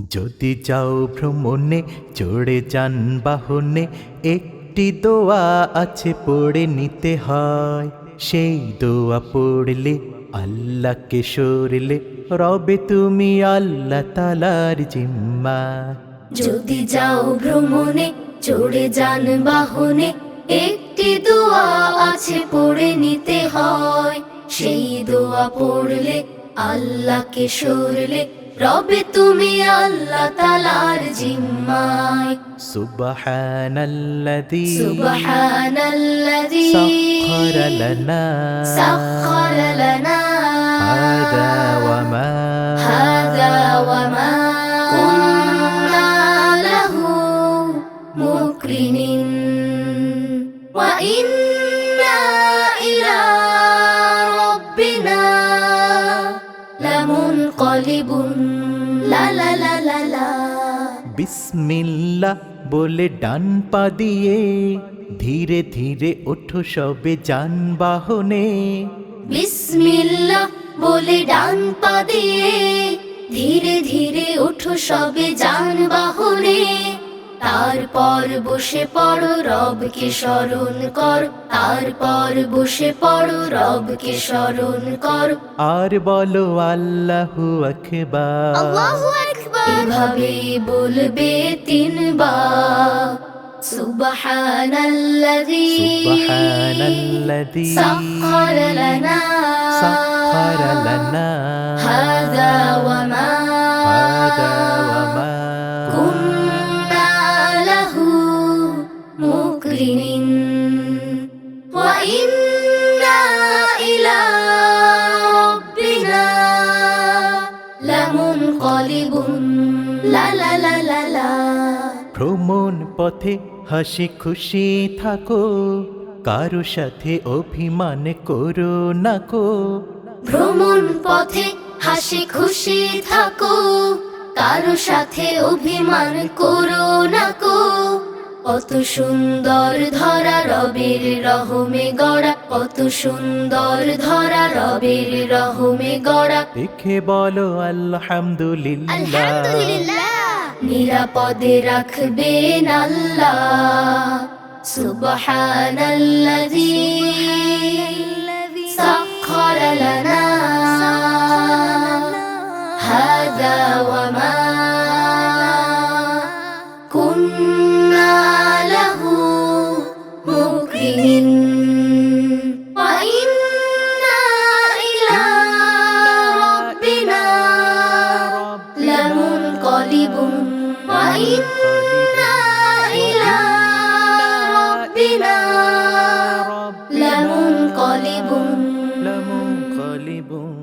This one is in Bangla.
যদি যাও ভ্রমণে চড়ে যান বাহনে, একটি দোয়া আছে পড়ে নিতে হয়। সেই দোয়া পড়লে আল্লাহকে সরলে রবে তুমি আল্লাহ তালার জিম্মা। যদি যাও ভ্রমণে চড়ে যান বাহনে, একটি দোয়া আছে পড়ে নিতে হয়। সেই দোয়া পড়লে আল্লাহকে সরলে রবে তুমি আল্লাহ তালার জিম্মায়। সুবহানাল্লাযী সুবহানাল্লাযী সাখখারা লানা সাখখারা লানা হাযা ওয়া মা হাযা ওয়া মা কুন্না লাহু মুকরিনিন ওয়া ইন্না ইলা রাব্বিনা লামুনকালিবুন। লা লা লা লা লা। বিসমিল্লাহ বলে ডান পা দিয়ে ধীরে ধীরে ওঠো সবে যানবাহনে। বিসমিল্লাহ বলে ডান পা দিয়ে ধীরে ধীরে ওঠো সবে যানবাহনে। তারপর বসে পড়ো রবকে স্মরণ কর, তারপর বসে পড়ো রবকে স্মরণ কর। আর বলো আল্লাহু আকবার। আল্লাহু আকবার। এভাবে বলবে তিনবার। সুবহানাল্লাযী সুবহানাল্লাযী সাখখারা লানা সাখখারা লানা হাযা ওয়া মা হাযা ওয়া মা কুন্না লাহু মুকরিনিন ওয়া ইন্না ইলা রাব্বিনা লামুনকালিবুন। লা লা লা লা লা। ভ্রমণ পথে হাসি খুশি থাকো, কারো সাথে অভিমান করো না কো। ভ্রমণ পথে হাসি খুশি থাকো, কারো সাথে অভিমান করো না কো। কত সুন্দর ধরা রবের রহমে গড়া, কত সুন্দর ধরা রবের রহমে গড়া। দেখে বলো আলহামদুলিল্লাহ। আলহামদুলিল্লাহ। নিরাপদে রাখবেন আল্লাহ। সুবহানাল্লাযী সাখখারা লানা হাযা ওয়া মা কুন্না লাহু মুকরিনিন ওয়া ইন্না ইলা রাব্বিনা লামুনকালিবুন। ওয়া ইন্না ইলা রাব্বিনা লামুনকালিবুন। লামুনকালিবুন।